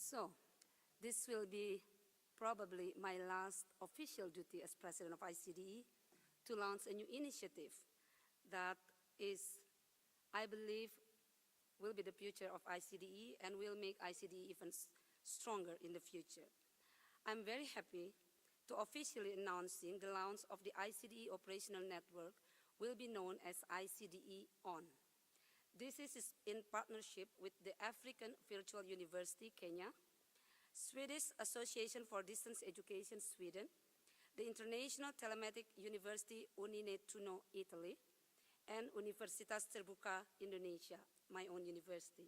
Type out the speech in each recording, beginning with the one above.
So, this will be probably my last official duty as president of ICDE to launch a new initiative that is, I believe, will be the future of ICDE and will make ICDE even stronger in the future. I'm very happy to officially announcing the launch of the ICDE operational network will be known as ICDE ON. This is in partnership with the African Virtual University, Kenya, Swedish Association for Distance Education, Sweden, the International Telematic University Unine Italy, and Universitas Terbuka Indonesia, my own university.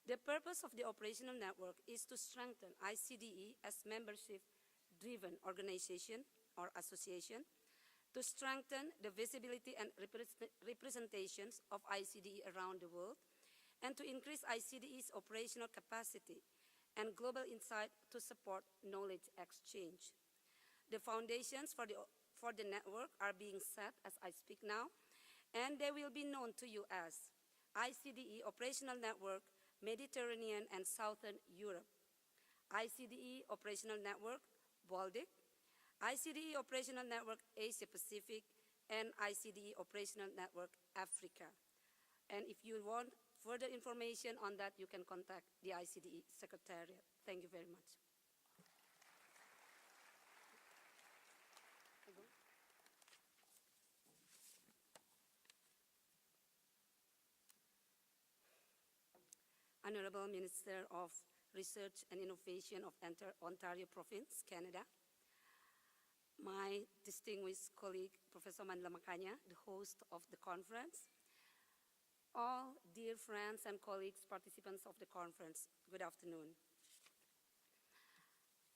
The purpose of the operational network is to strengthen ICDE as membership-driven organization or association, to strengthen the visibility and representations of ICDE around the world, and to increase ICDE's operational capacity and global insight to support knowledge exchange. The foundations for the network are being set as I speak now, and they will be known to you as ICDE Operational Network Mediterranean and Southern Europe, ICDE Operational Network Baltic, ICDE Operational Network Asia Pacific, and ICDE Operational Network Africa. And if you want further information on that, you can contact the ICDE Secretariat. Thank you very much. Honorable Minister of Research and Innovation of Ontario Province, Canada, my distinguished colleague, Professor Mandla Makanya, the host of the conference, all dear friends and colleagues, participants of the conference, good afternoon.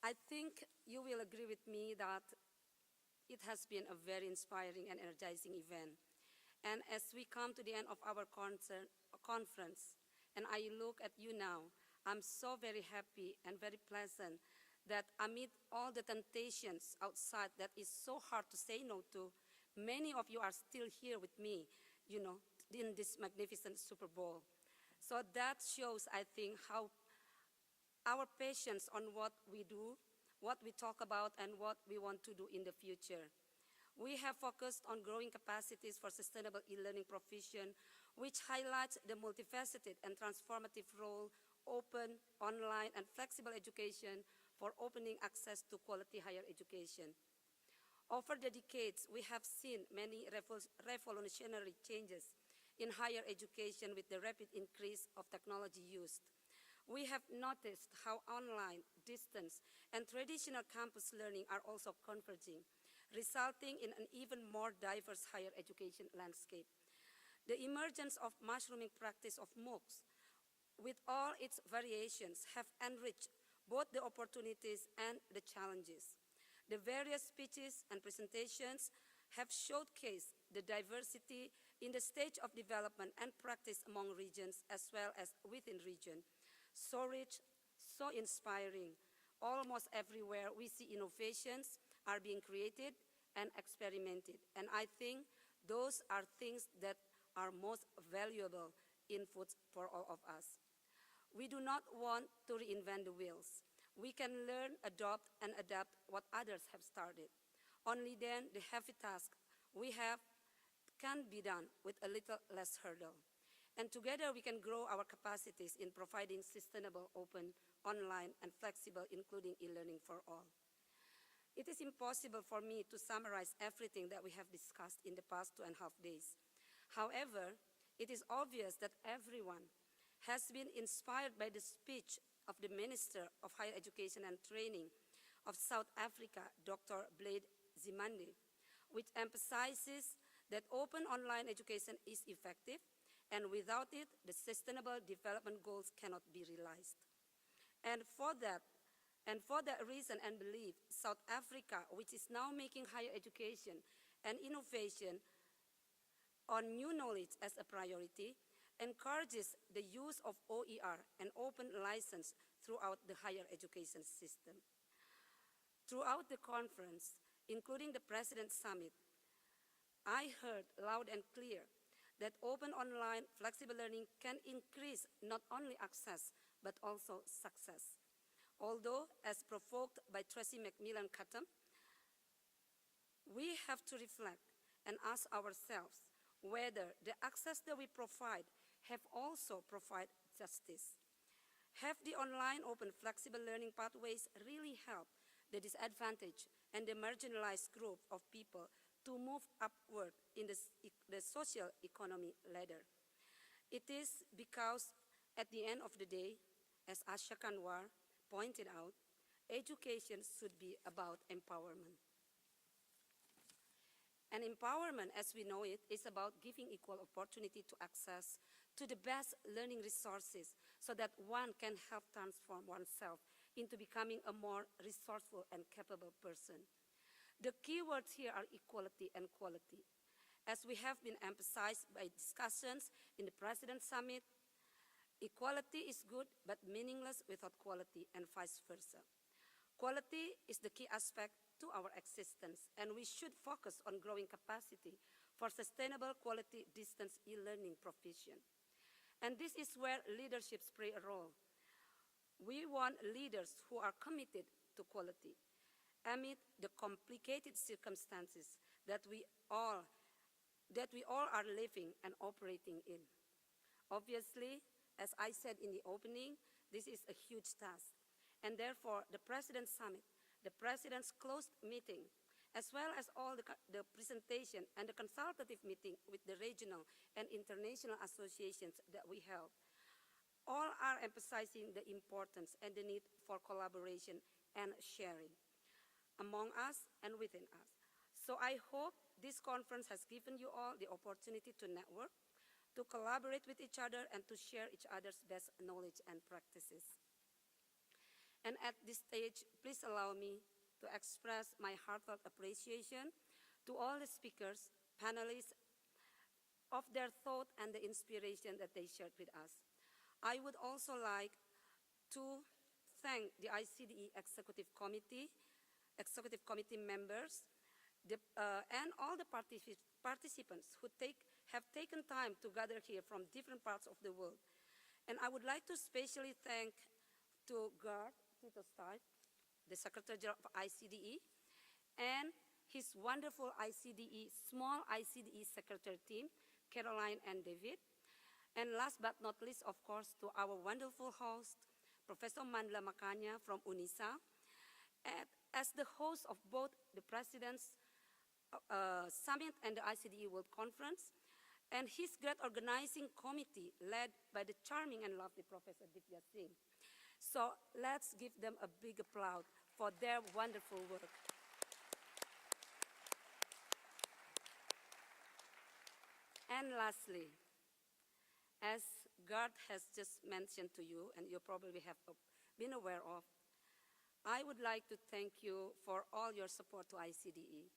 I think you will agree with me that it has been a very inspiring and energizing event. And as we come to the end of our conference, and I look at you now, I'm so very happy and very pleasant that amid all the temptations outside that is so hard to say no to, many of you are still here with me, in this magnificent Super Bowl. So that shows, I think, how our patience on what we do, what we talk about, and what we want to do in the future. We have focused on growing capacities for sustainable e-learning provision, which highlights the multifaceted and transformative role open, online, and flexible education for opening access to quality higher education. Over the decades, we have seen many revolutionary changes in higher education with the rapid increase of technology used. We have noticed how online, distance, and traditional campus learning are also converging, resulting in an even more diverse higher education landscape. The emergence of mushrooming practice of MOOCs, with all its variations, have enriched both the opportunities and the challenges. The various speeches and presentations have showcased the diversity in the stage of development and practice among regions as well as within region. So rich, so inspiring. Almost everywhere we see innovations are being created and experimented. And I think those are things that are most valuable inputs for all of us. We do not want to reinvent the wheels. We can learn, adopt, and adapt what others have started. Only then the heavy task we have can be done with a little less hurdle. And together we can grow our capacities in providing sustainable, open, online, and flexible, including e-learning for all. It is impossible for me to summarize everything that we have discussed in the past 2.5 days. However, it is obvious that everyone has been inspired by the speech of the Minister of Higher Education and Training of South Africa, Dr. Blade Zimande, which emphasizes that open online education is effective, and without it, the Sustainable Development Goals cannot be realized. And for that reason and belief, South Africa, which is now making higher education and innovation on new knowledge as a priority, encourages the use of OER and open license throughout the higher education system. Throughout the conference, including the President's Summit, I heard loud and clear that open online flexible learning can increase not only access, but also success. Although, as provoked by Tracy McMillan Cottom, we have to reflect and ask ourselves whether the access that we provide have also provided justice. Have the online open flexible learning pathways really helped the disadvantaged and the marginalized group of people to move upward in the social economy ladder? It is because at the end of the day, as Asha Kanwar pointed out, education should be about empowerment. And empowerment, as we know it, is about giving equal opportunity to access to the best learning resources so that one can help transform oneself into becoming a more resourceful and capable person. The key words here are equality and quality. As we have been emphasized by discussions in the President's Summit, equality is good but meaningless without quality and vice versa. Quality is the key aspect to our existence, and we should focus on growing capacity for sustainable quality distance e-learning provision. And this is where leaderships play a role. We want leaders who are committed to quality amid the complicated circumstances that we all are living and operating in. Obviously, as I said in the opening, this is a huge task. And therefore, the President's Summit, the President's closed meeting, as well as all the presentation and the consultative meeting with the regional and international associations that we held, all are emphasizing the importance and the need for collaboration and sharing among us and within us. So I hope this conference has given you all the opportunity to network, to collaborate with each other, and to share each other's best knowledge and practices. And at this stage, please allow me to express my heartfelt appreciation to all the speakers, panelists, of their thought and the inspiration that they shared with us. I would also like to thank the ICDE Executive Committee members, and all the participants who have taken time to gather here from different parts of the world. And I would like to especially thank to Gard Tito Stark, the Secretary General of ICDE, and his wonderful small ICDE Secretary team, Caroline and David. And last but not least, of course, to our wonderful host, Professor Mandla Makanya from UNISA, and as the host of both the President's Summit and the ICDE World Conference, and his great organizing committee led by the charming and lovely Professor Divya Singh. So let's give them a big applause for their wonderful work. And lastly, as Gard has just mentioned to you, and you probably have been aware of, I would like to thank you for all your support to ICDE.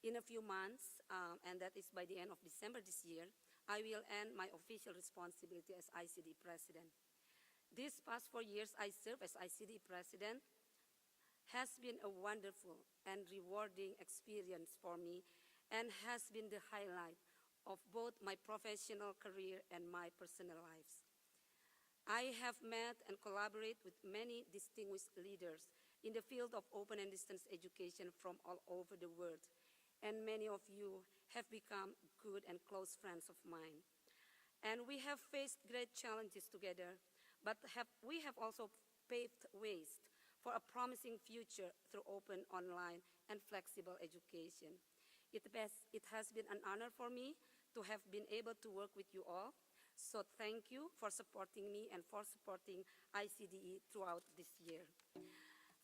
In a few months, and that is by the end of December this year, I will end my official responsibility as ICDE President. These past 4 years I served as ICDE President has been a wonderful and rewarding experience for me and has been the highlight of both my professional career and my personal lives. I have met and collaborated with many distinguished leaders in the field of open and distance education from all over the world, and many of you have become good and close friends of mine. And we have faced great challenges together, but we have also paved ways for a promising future through open, online, and flexible education. It has been an honor for me to have been able to work with you all. So thank you for supporting me and for supporting ICDE throughout this year.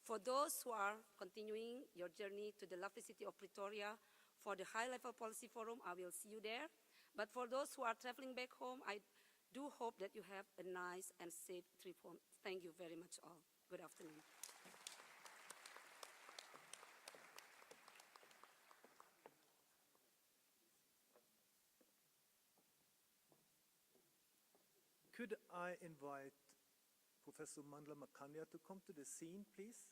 For those who are continuing your journey to the lovely city of Pretoria for the High-Level Policy Forum, I will see you there. But for those who are traveling back home, I do hope that you have a nice and safe trip home. Thank you very much all. Good afternoon. Could I invite Professor Mandla Makanya to come to the scene, please?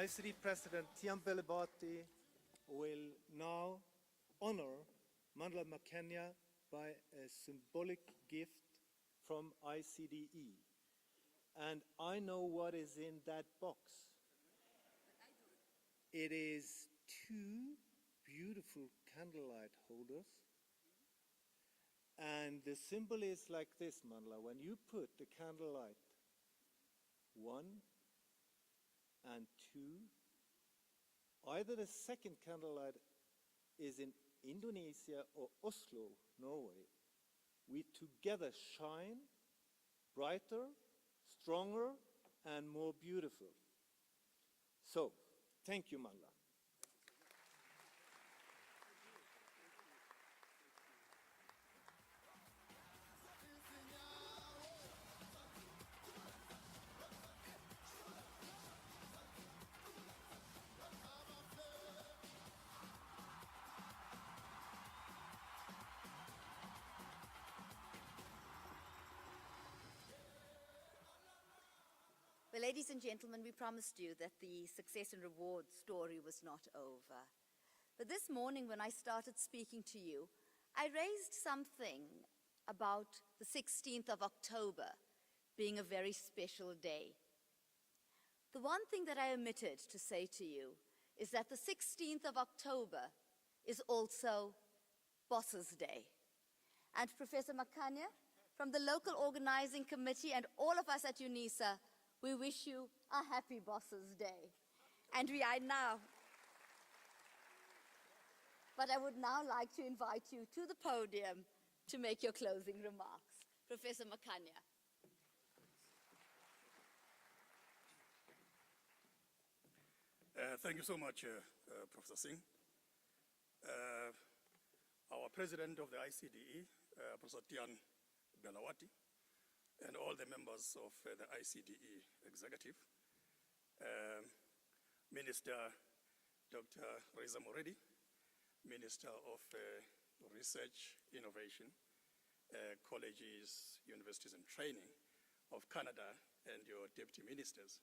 ICDE President Tiam Belebati will now honor Mandla Makanya by a symbolic gift from ICDE. And I know what is in that box. It is 2 beautiful candlelight holders. And the symbol is like this, Mandla. When you put the candlelight 1 and 2, either the second candlelight is in Indonesia or Oslo, Norway, we together shine brighter, stronger, and more beautiful. So, thank you, Mandla. Well, ladies and gentlemen, we promised you that the success and reward story was not over. But this morning, when I started speaking to you, I raised something about the 16th of October being a very special day. The one thing that I omitted to say to you is that the 16th of October is also Bosses Day. And Professor Makanya, from the local organizing committee and all of us at UNISA, we wish you a happy Bosses Day. And we are now. But I would now like to invite you to the podium to make your closing remarks. Professor Makanya. Thank you so much, Professor Singh. Our president of the ICDE, Professor Tian Belawati, and all the members of the ICDE executive, Minister Dr. Reza Moredi, Minister of Research, Innovation, Colleges, Universities and Training of Canada, and your deputy ministers,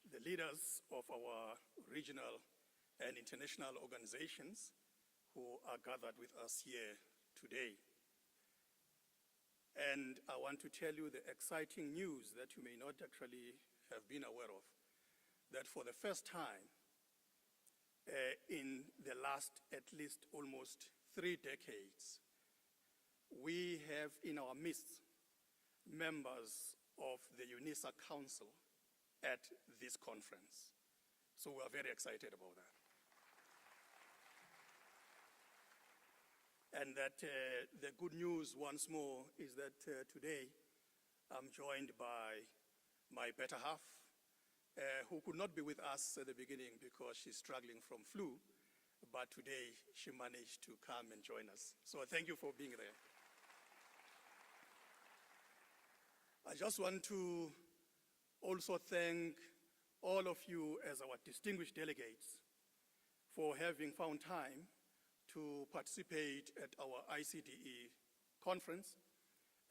the leaders of our regional and international organizations who are gathered with us here today. And I want to tell you the exciting news that you may not actually have been aware of, that for the first time in the last at least almost 3 decades, we have in our midst members of the UNISA Council at this conference. So we are very excited about that. And that the good news once more is that today I'm joined by my better half, who could not be with us at the beginning because she's struggling from flu, but today she managed to come and join us. So thank you for being there. I just want to also thank all of you as our distinguished delegates for having found time to participate at our ICDE conference,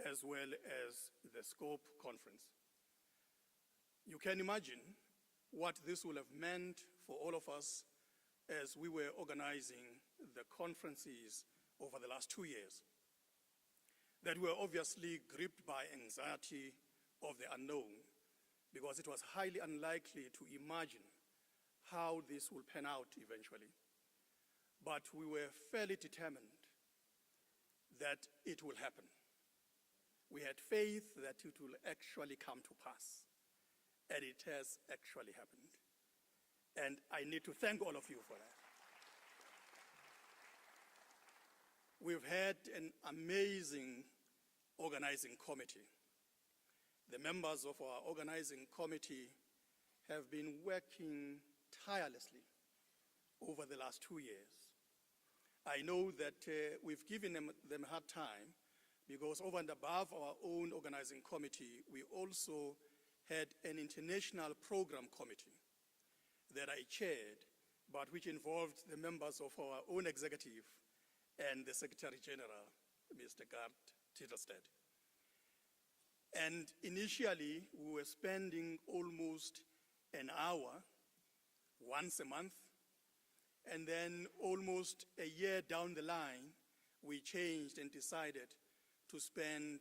as well as the SCOPE conference. You can imagine what this would have meant for all of us as we were organizing the conferences over the last 2 years, that we were obviously gripped by anxiety of the unknown, because it was highly unlikely to imagine how this will pan out eventually. But we were fairly determined that it will happen. We had faith that it will actually come to pass, and it has actually happened. And I need to thank all of you for that. We've had an amazing organizing committee. The members of our organizing committee have been working tirelessly over the last 2 years. I know that we've given them a hard time because over and above our own organizing committee, we also had an international program committee that I chaired, but which involved the members of our own executive and the Secretary General, Mr. Gart Tittelstedt. And initially, we were spending almost an hour once a month. And then almost a year down the line, we changed and decided to spend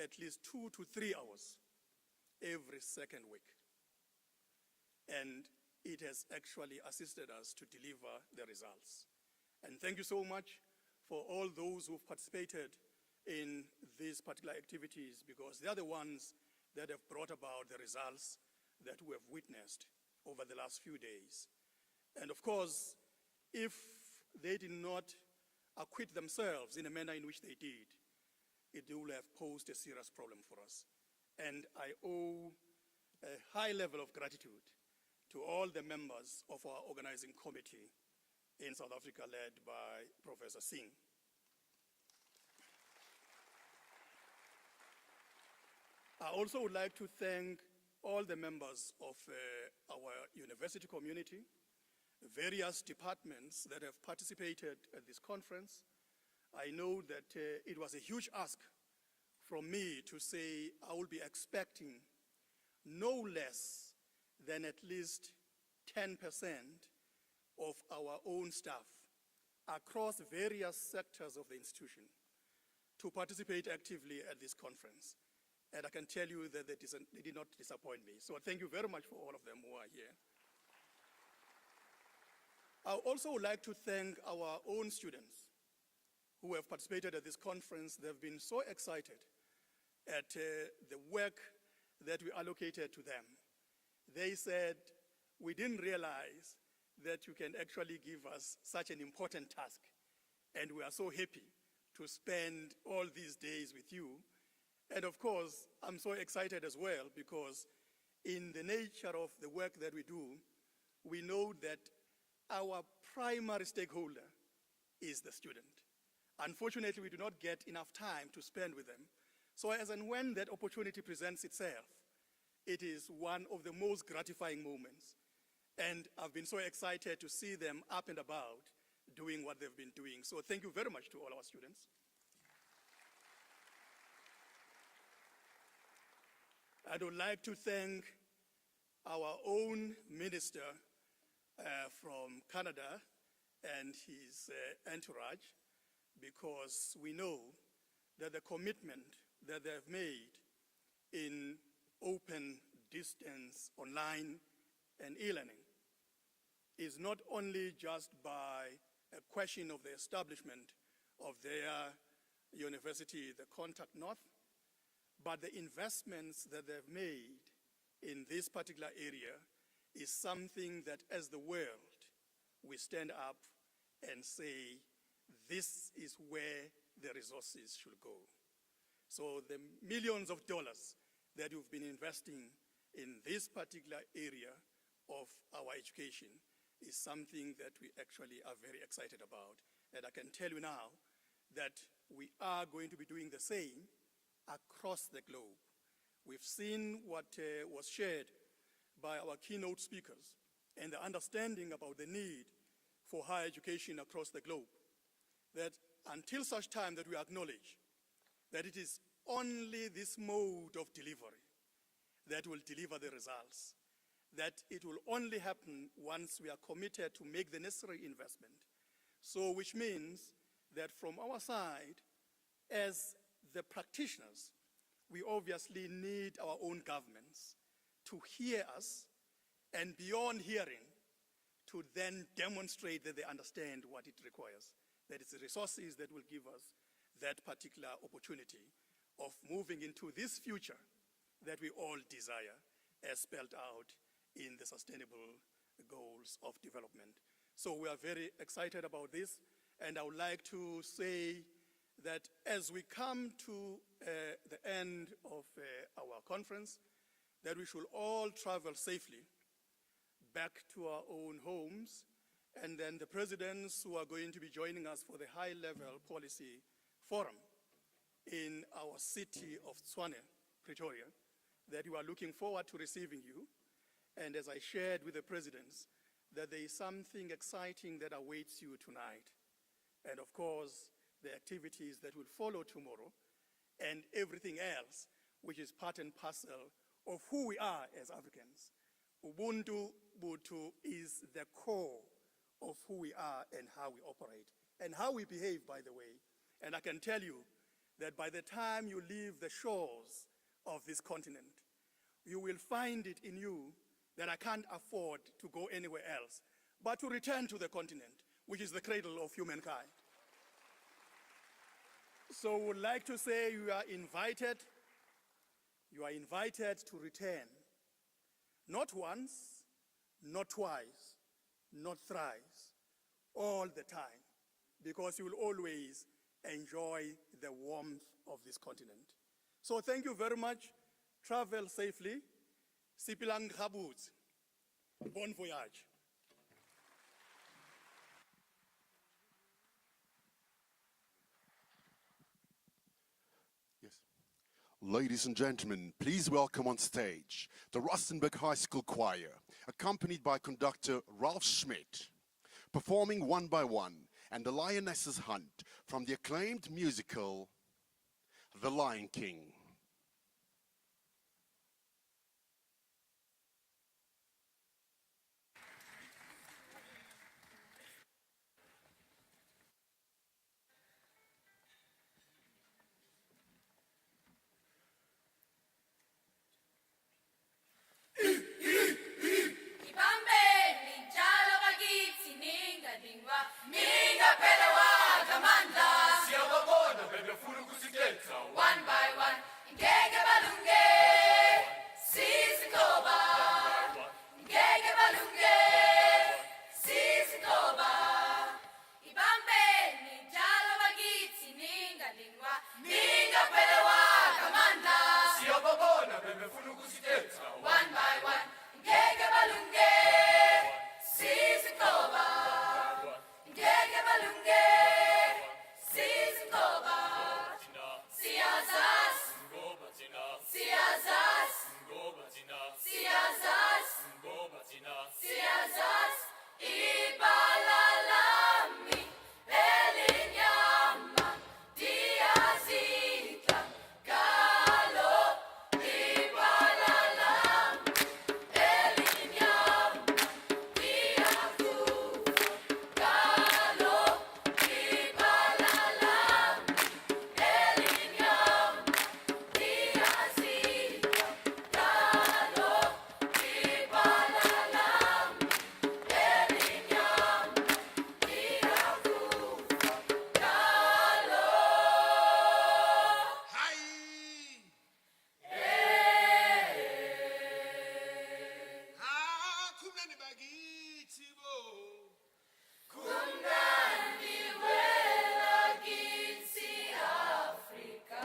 at least 2 to 3 hours every second week. And it has actually assisted us to deliver the results. And thank you so much for all those who've participated in these particular activities, because they are the ones that have brought about the results that we have witnessed over the last few days. And of course, if they did not acquit themselves in a manner in which they did, it would have posed a serious problem for us. And I owe a high level of gratitude to all the members of our organizing committee in South Africa, led by Professor Singh. I also would like to thank all the members of our university community, various departments that have participated at this conference. I know that it was a huge ask from me to say I will be expecting no less than at least 10% of our own staff across various sectors of the institution to participate actively at this conference. And I can tell you that they did not disappoint me. So thank you very much for all of them who are here. I also would like to thank our own students who have participated at this conference. They've been so excited at the work that we allocated to them. They said, we didn't realize that you can actually give us such an important task, and we are so happy to spend all these days with you. And of course, I'm so excited as well, because in the nature of the work that we do, we know that our primary stakeholder is the student. Unfortunately, we do not get enough time to spend with them. So as and when that opportunity presents itself, it is one of the most gratifying moments. And I've been so excited to see them up and about doing what they've been doing. So thank you very much to all our students. I would like to thank our own minister from Canada and his entourage, because we know that the commitment that they've made in open distance online and e-learning is not only just by a question of the establishment of their university, the Contact North, but the investments that they've made in this particular area is something that, as the world, we stand up and say, this is where the resources should go. So the millions of dollars that you've been investing in this particular area of our education is something that we actually are very excited about. And I can tell you now that we are going to be doing the same across the globe. We've seen what was shared by our keynote speakers and the understanding about the need for higher education across the globe, that until such time that we acknowledge that it is only this mode of delivery that will deliver the results, that it will only happen once we are committed to make the necessary investment. So which means that from our side, as the practitioners, we obviously need our own governments to hear us, and beyond hearing, to then demonstrate that they understand what it requires, that it's the resources that will give us that particular opportunity of moving into this future that we all desire, as spelled out in the Sustainable Goals of Development. So we are very excited about this, and I would like to say that as we come to the end of our conference, that we should all travel safely back to our own homes, and then the presidents who are going to be joining us for the high-level policy forum in our city of Tshwane, Pretoria, that we are looking forward to receiving you. And as I shared with the presidents, that there is something exciting that awaits you tonight. And of course, the activities that will follow tomorrow, and everything else, which is part and parcel of who we are as Africans. Ubuntu Butu is the core of who we are and how we operate, and how we behave, by the way. And I can tell you that by the time you leave the shores of this continent, you will find it in you that I can't afford to go anywhere else, but to return to the continent, which is the cradle of humankind. So I would like to say you are invited to return. Not once, not twice, not thrice, all the time, because you will always enjoy the warmth of this continent. So thank you very much. Travel safely. Sipilang Habuz. Bon voyage. Yes. Ladies and gentlemen, please welcome on stage the Rustenburg High School Choir, accompanied by conductor Ralph Schmidt, performing One by One and The Lioness's Hunt from the acclaimed musical The Lion King. One by one, ngeke balunge, sizinqoba. Ngeke balunge, sizinqoba. Ibambeni njalo bakithi ningalingwa, ningaphelwa ngamandla. Siyababona bebefuna ukusithetha. One by one, ngeke balunge, sizinqoba. Ngeke balunge, sizinqoba. Siyazas, siyazas, siyazas, siyazas, ibala lami elinyama diyazidla ngalo. Ibala lami elinyama diyakufa ngalo. Ibala lami elinyama diyazidla ngalo. Ibala lami elinyama diyakufa ngalo. Kumnandi bakithi bo. Kumnandi welakithi Afrika.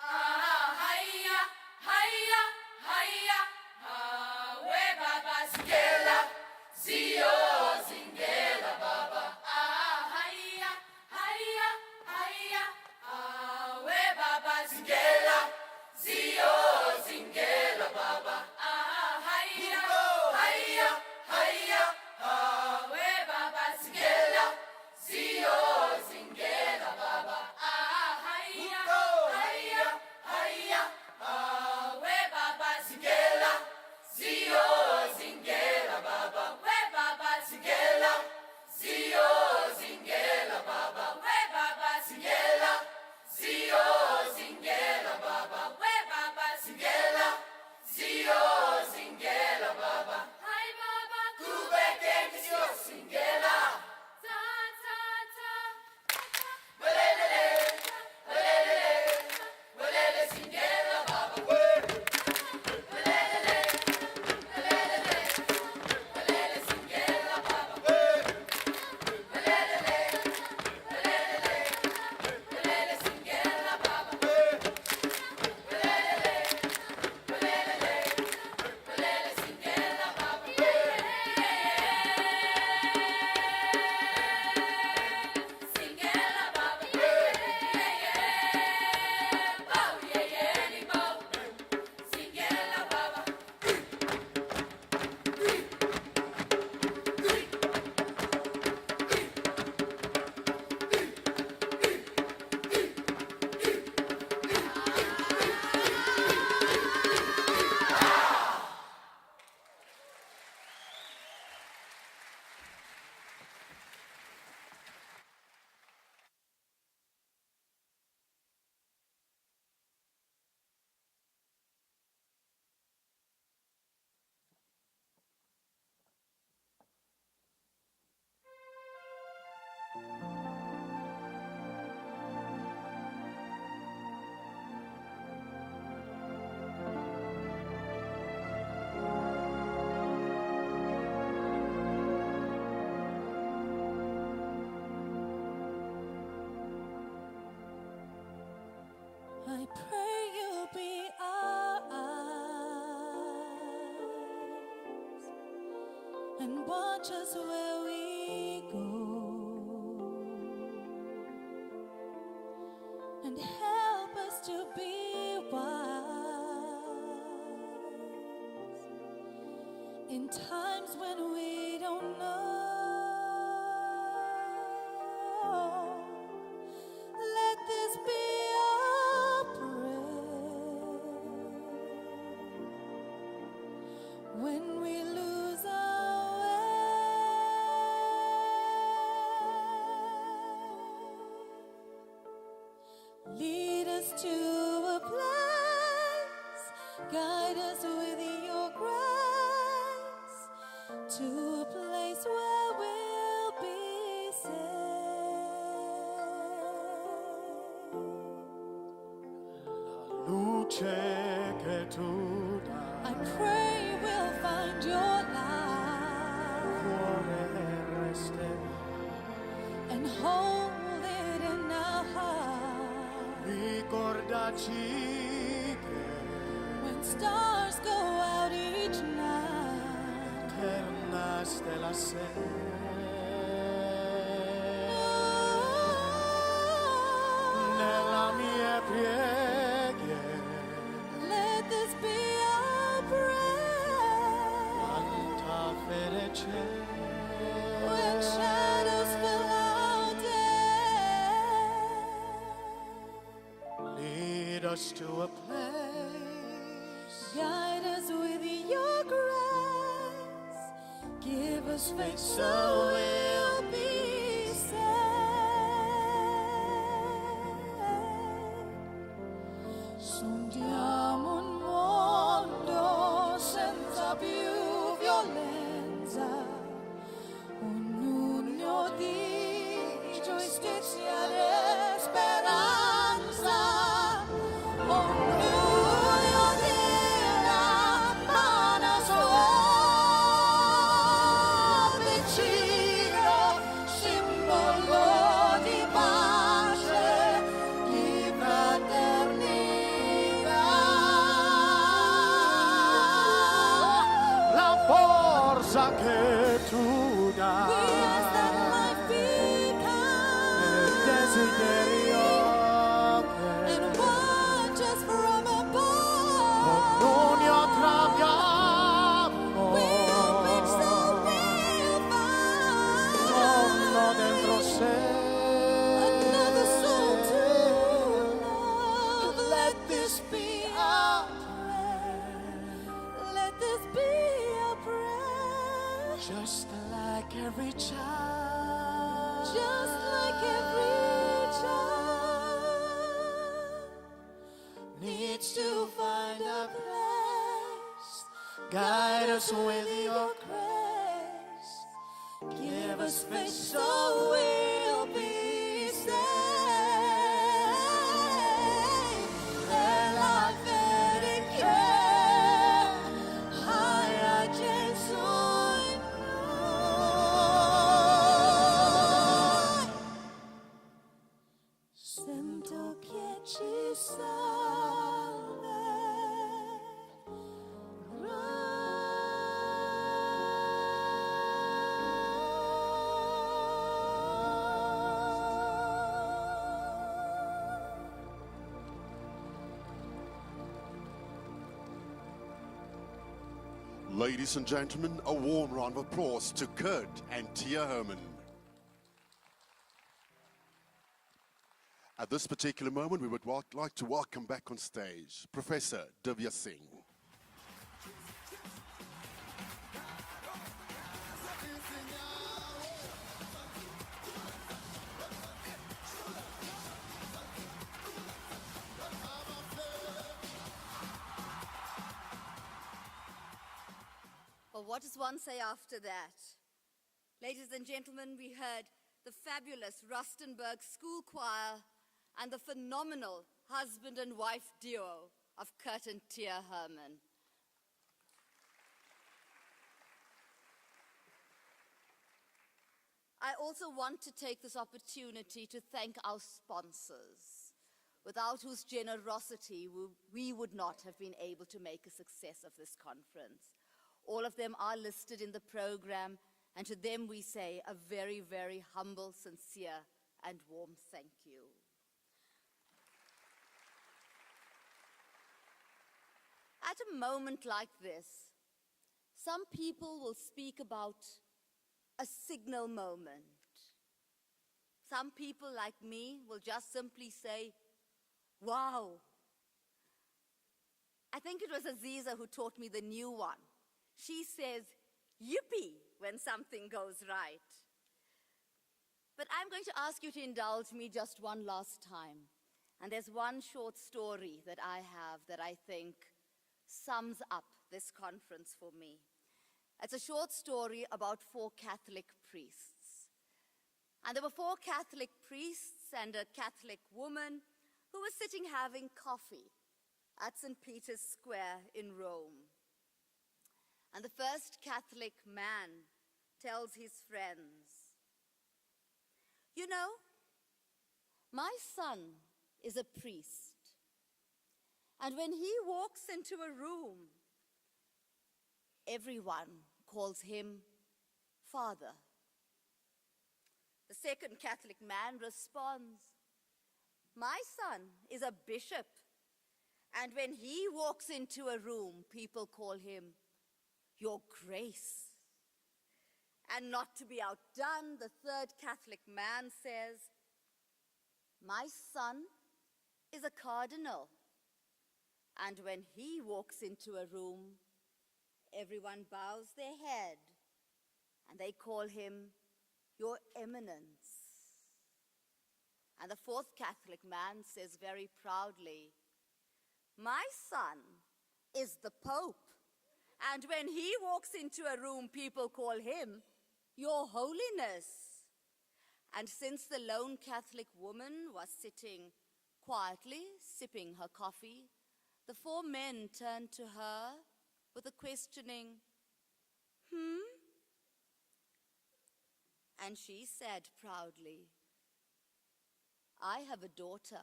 Hayya, hayya, hayya, hawe baba zingela, zingela baba. Hayya, hayya, hayya, hawe baba zingela, zingela baba. Hayya, hayya, hayya, hawe baba zingela, zingela baba. Hayya, hayya, hayya, hawe baba zingela, zingela baba. We baba zingela, zingela baba. We baba zingela, zingela baba. We baba zingela, zingela baba. Hi baba, kubekeni zingela. Ta ta ta. Welele, welele, welele zingela baba. Welele, welele, I pray you'll be our eyes and watch us where we go and help us to be wise in times when we don't know. Let this be our prayer when we lose our way. Lead us to a place, guide us with your grace, to a place where we'll be saved. Luce che tu I dai, pray we'll find your light cuore resterà. and hold it in our heart. Ricordaci che When stars go out each night, eterna stella sei. Nella mia preghiera, let this be our prayer. quanta fede c'è. When shadows fill our day, Lead us to a place, guide us with your grace. Give us faith so we'll be saved. Sondiamo un mondo senza più violenza, ognuno di giustizia e speranza, ognuno di la mano sua vicino, simbolo di pace, di fraternità. la forza che tu We ask that dai, life be kind desiderio and che watch us from above. ognuno traviamo, We'll reach so we'll torno find dentro sé. another soul to love. Let this be our prayer. Let this be our prayer. Just like every child, Just like every child needs to find a place, guide us with your grace. give us faith So so we'll be saved. Nella fede che hai a Gesù in noi. Sento che ci salve. Ladies and gentlemen, a warm round of applause to Kurt and Tia Herman. At this particular moment, we would like to welcome back on stage Professor Divya Singh. Well, what does one say after that? Ladies and gentlemen, we heard the fabulous Rustenburg School Choir, and the phenomenal husband and wife duo of Kurt and Tia Herman. I also want to take this opportunity to thank our sponsors, without whose generosity we would not have been able to make a success of this conference. All of them are listed in the program, and to them we say a very, very humble, sincere, and warm thank you. At a moment like this, some people will speak about a signal moment. Some people like me will just simply say, wow. I think it was Aziza who taught me the new one. She says, yippee, when something goes right. But I'm going to ask you to indulge me just one last time. And there's one short story that I have that I think sums up this conference for me. It's a short story about 4 Catholic priests. And there were 4 Catholic priests and a Catholic woman who were sitting having coffee at St. Peter's Square in Rome. And the first Catholic man tells his friends, you know, my son is a priest. And when he walks into a room, everyone calls him Father. The second Catholic man responds, my son is a bishop. And when he walks into a room, people call him Your Grace. And not to be outdone, the third Catholic man says, my son is a cardinal. And when he walks into a room, everyone bows their head and they call him Your Eminence. And the fourth Catholic man says very proudly, my son is the Pope. And when he walks into a room, people call him Your Holiness. And since the lone Catholic woman was sitting quietly, sipping her coffee, the 4 men turned to her with a questioning, And she said proudly, I have a daughter,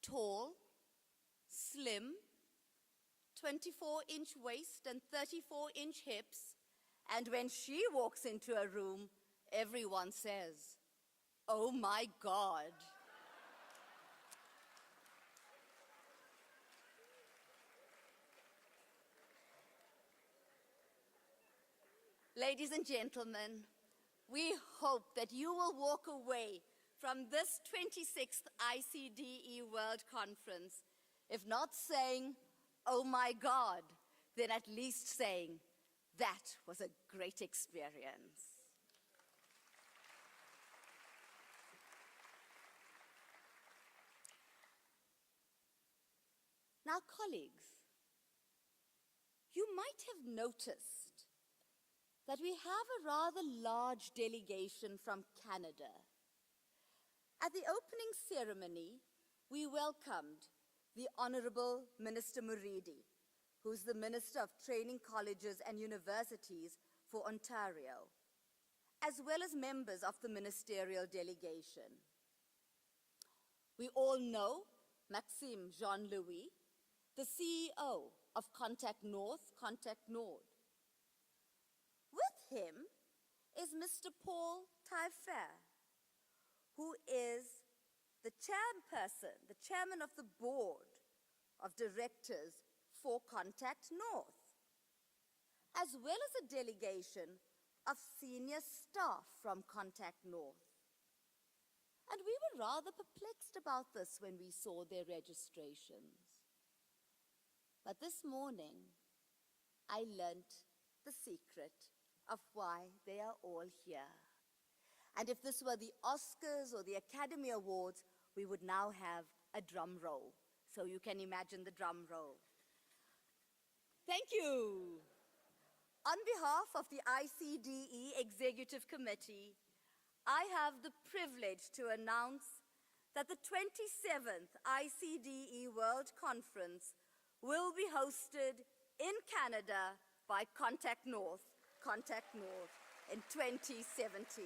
tall, slim, 24-inch waist and 34-inch hips, and when she walks into a room, everyone says, oh my God. Ladies and gentlemen, we hope that you will walk away from this 26th ICDE World Conference, if not saying, oh my God, then at least saying, that was a great experience. Now, colleagues, you might have noticed that we have a rather large delegation from Canada. At the opening ceremony, we welcomed the Honorable Minister Muridi, who's the Minister of Training Colleges and Universities for Ontario, as well as members of the ministerial delegation. We all know Maxime Jean-Louis, the CEO of Contact North, Contact Nord. With him is Mr. Paul Taillefer, who is the chairman of the board of directors for Contact North, as well as a delegation of senior staff from Contact North. And we were rather perplexed about this when we saw their registrations. But this morning, I learnt the secret of why they are all here. And if this were the Oscars or the Academy Awards, we would now have a drum roll. So you can imagine the drum roll. Thank you. On behalf of the ICDE Executive Committee, I have the privilege to announce that the 27th ICDE World Conference will be hosted in Canada by Contact North in 2017.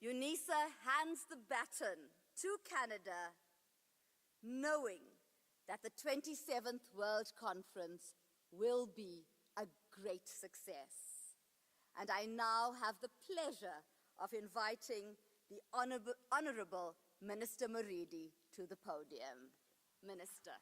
UNISA hands the baton to Canada, knowing that the 27th World Conference will be a great success. And I now have the pleasure of inviting the Honorable Minister Moridi to the podium. Minister.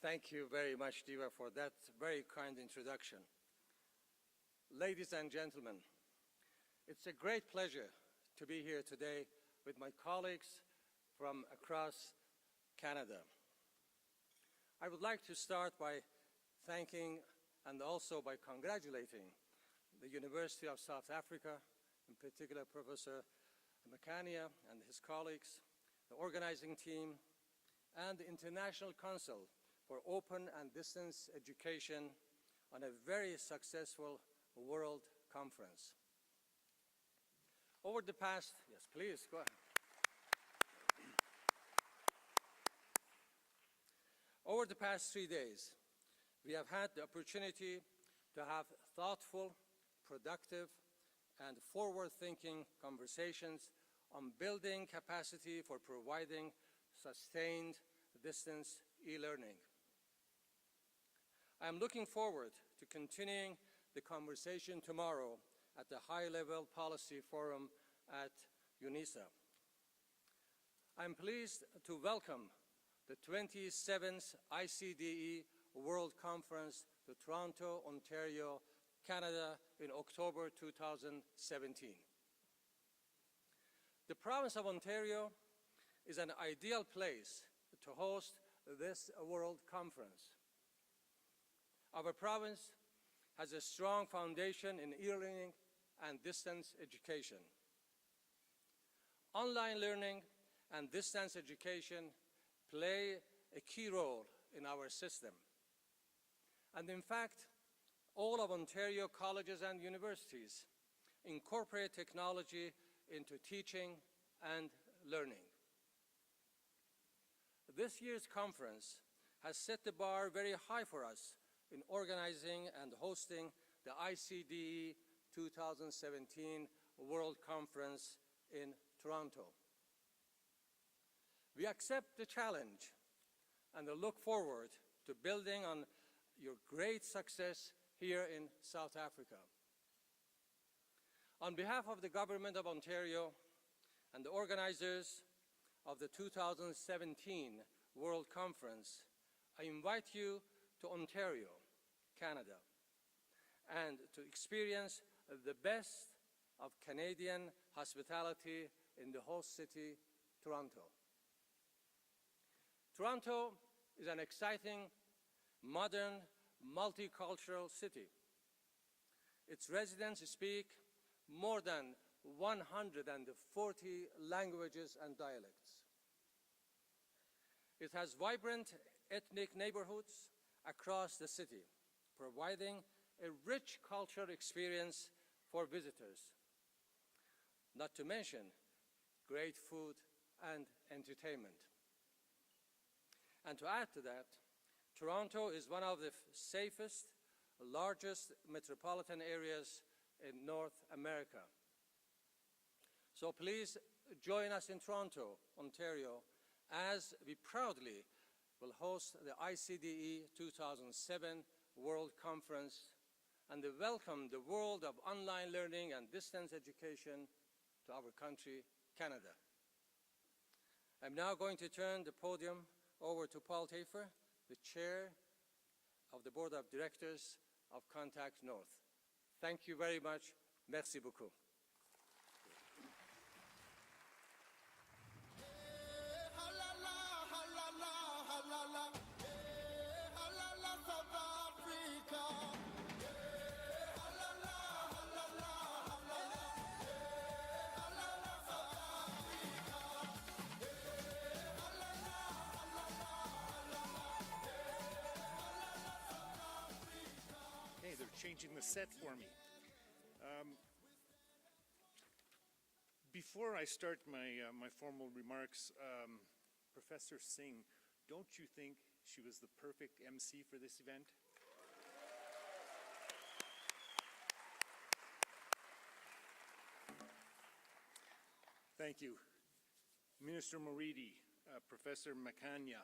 Thank you very much, Diva, for that very kind introduction. Ladies and gentlemen, it's a great pleasure to be here today with my colleagues from across Canada. I would like to start by thanking and also by congratulating the University of South Africa, in particular Professor Makania and his colleagues, the organizing team, and the International Council for Open and Distance Education on a very successful World Conference. Over the past, yes, please, go ahead. Over the past 3 days, we have had the opportunity to have thoughtful, productive, and forward-thinking conversations on building capacity for providing sustained distance e-learning. I am looking forward to continuing the conversation tomorrow at the high-level policy forum at UNISA. I am pleased to welcome the 27th ICDE World Conference to Toronto, Ontario, Canada in October 2017. The province of Ontario is an ideal place to host this World Conference. Our province has a strong foundation in e-learning and distance education. Online learning and distance education play a key role in our system. And in fact, all of Ontario colleges and universities incorporate technology into teaching and learning. This year's conference has set the bar very high for us in organizing and hosting the ICDE 2017 World Conference in Toronto. We accept the challenge and look forward to building on your great success here in South Africa. On behalf of the Government of Ontario and the organizers of the 2017 World Conference, I invite you to Ontario, Canada, and to experience the best of Canadian hospitality in the host city, Toronto. Toronto is an exciting, modern, multicultural city. Its residents speak more than 140 languages and dialects. It has vibrant ethnic neighborhoods across the city, providing a rich cultural experience for visitors, not to mention great food and entertainment. And to add to that, Toronto is one of the safest, largest metropolitan areas in North America. So please join us in Toronto, Ontario, as we proudly will host the ICDE 2007 World Conference and welcome the world of online learning and distance education to our country, Canada. I'm now going to turn the podium over to Paul Tafer, the Chair of the Board of Directors of Contact North. Thank you very much. Merci beaucoup. Hey, they're changing the set for me. Before I start my formal remarks, Professor Singh, don't you think she was the perfect MC for this event? Thank you. Minister Moridi, Professor Makanya,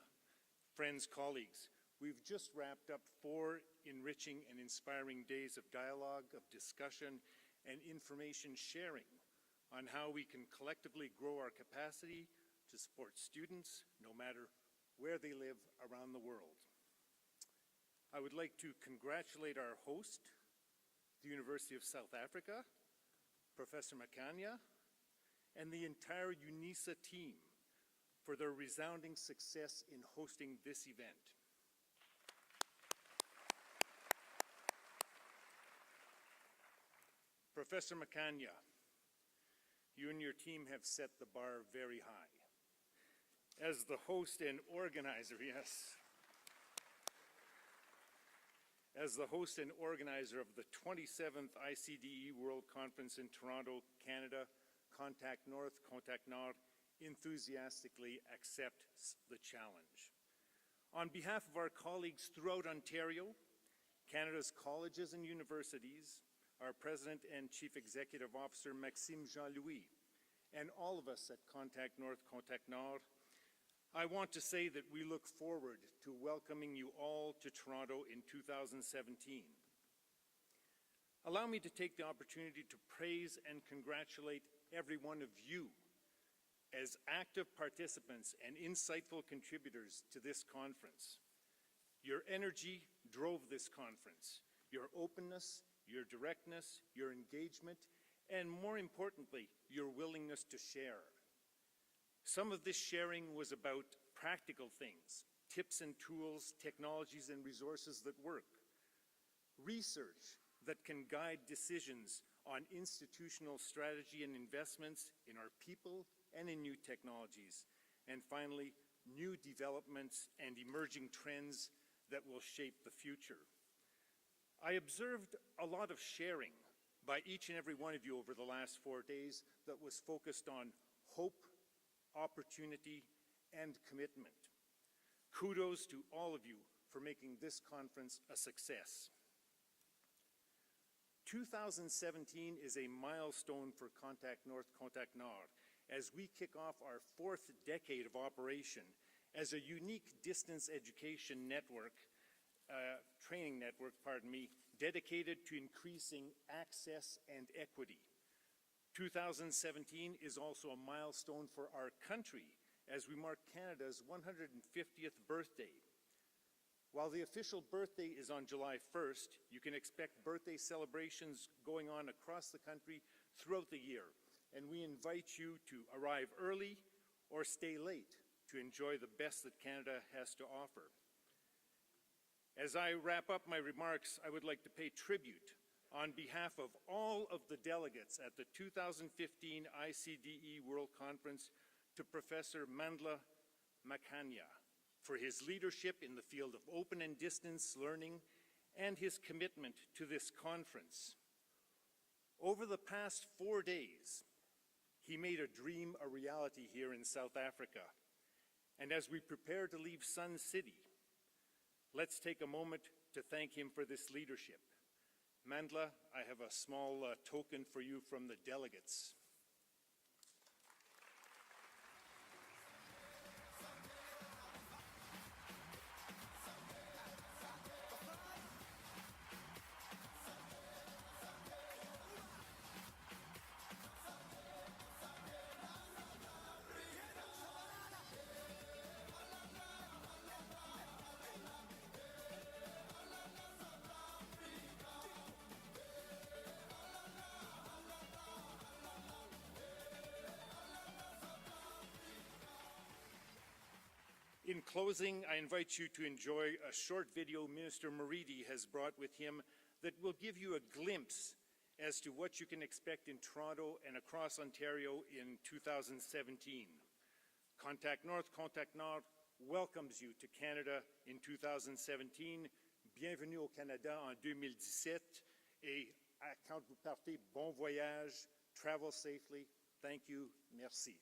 friends, colleagues, we've just wrapped up 4 enriching and inspiring days of dialogue, of discussion, and information sharing on how we can collectively grow our capacity to support students, no matter where they live around the world. I would like to congratulate our host, the University of South Africa, Professor Makanya, and the entire UNISA team for their resounding success in hosting this event. Professor Makanya, you and your team have set the bar very high. As the host and organizer, yes. As the host and organizer of the 27th ICDE World Conference in Toronto, Canada, Contact North, Contact Nord enthusiastically accepts the challenge. On behalf of our colleagues throughout Ontario, Canada's colleges and universities, our President and Chief Executive Officer, Maxime Jean-Louis, and all of us at Contact North, Contact Nord, I want to say that we look forward to welcoming you all to Toronto in 2017. Allow me to take the opportunity to praise and congratulate every one of you as active participants and insightful contributors to this conference. Your energy drove this conference. Your openness, your directness, your engagement, and more importantly, your willingness to share. Some of this sharing was about practical things, tips and tools, technologies and resources that work, research that can guide decisions on institutional strategy and investments in our people and in new technologies, and finally, new developments and emerging trends that will shape the future. I observed a lot of sharing by each and every one of you over the last 4 days that was focused on hope, opportunity, and commitment. Kudos to all of you for making this conference a success. 2017 is a milestone for Contact North, Contact Nord as we kick off our 4th decade of operation as a unique distance education network, training network, dedicated to increasing access and equity. 2017 is also a milestone for our country as we mark Canada's 150th birthday. While the official birthday is on July 1st, you can expect birthday celebrations going on across the country throughout the year, and we invite you to arrive early or stay late to enjoy the best that Canada has to offer. As I wrap up my remarks, I would like to pay tribute on behalf of all of the delegates at the 2015 ICDE World Conference to Professor Mandla Makanya for his leadership in the field of open and distance learning and his commitment to this conference. Over the past 4 days, he made a dream a reality here in South Africa. And as we prepare to leave Sun City, let's take a moment to thank him for this leadership. Mandla, I have a small token for you from the delegates. In closing, I invite you to enjoy a short video Minister Moridi has brought with him that will give you a glimpse as to what you can expect in Toronto and across Ontario in 2017. Contact North, Contact Nord welcomes you to Canada in 2017. Bienvenue au Canada en 2017. Et quand vous partez, bon voyage, travel safely. Thank you, merci.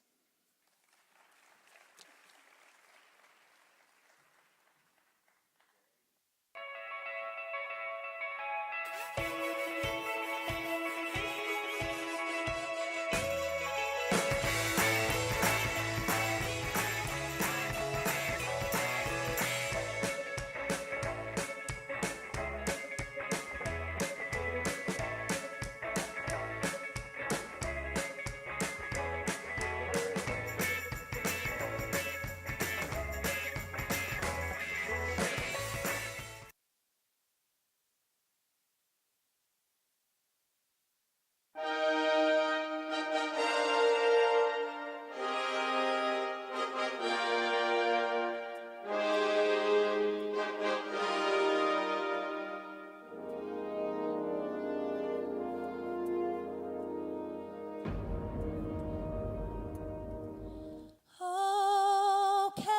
Oh, Canada,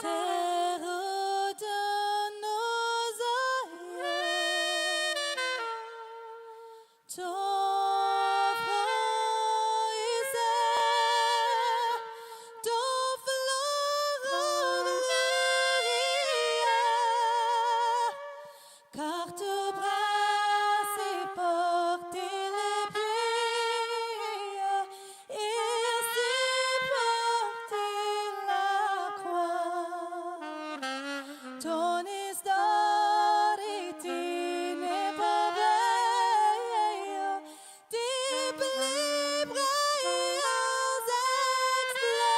terre de nos aïeux, ton front isère, ton fleuron car tout bras et porter les pluies et supporter la croix. Ton histoire est inébranlable, des plus brillants exploits.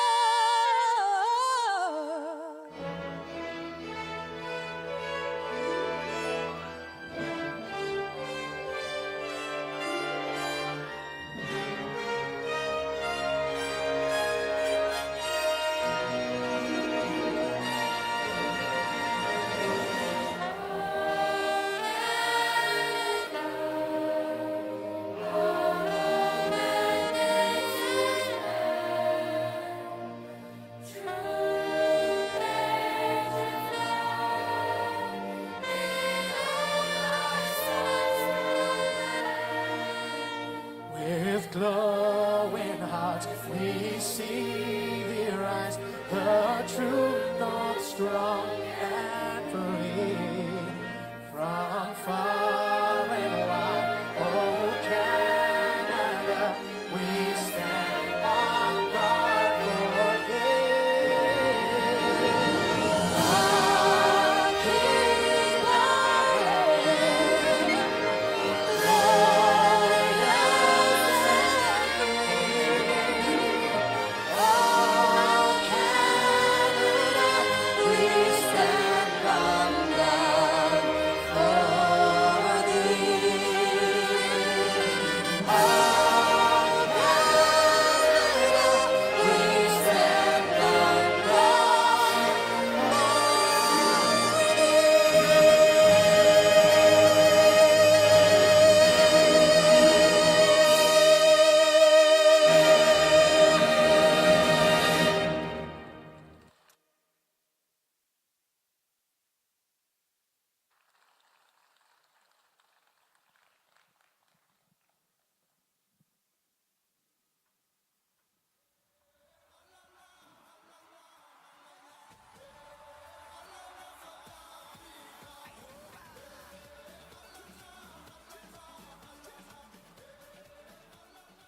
With glowing hearts we see thee rise, the true north strong and free. From far and wide, oh Canada, we stand on guard for thee. Our King, our Reign, glorious and free. Oh Canada, we stand on guard for thee. Oh Canada, we stand on guard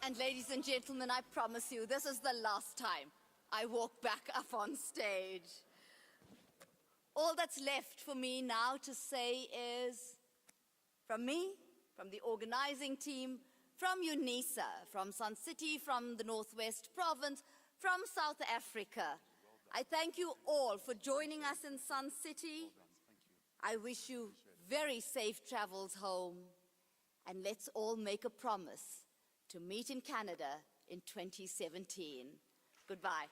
And ladies and gentlemen, I promise you, this is the last time I walk back up on stage. All that's left for me now to say is, from me, from the organizing team, from UNISA, from Sun City, from the Northwest Province, from South Africa, I thank you all for joining us in Sun City. I wish you very safe travels home, and let's all make a promise to meet in Canada in 2017. Goodbye.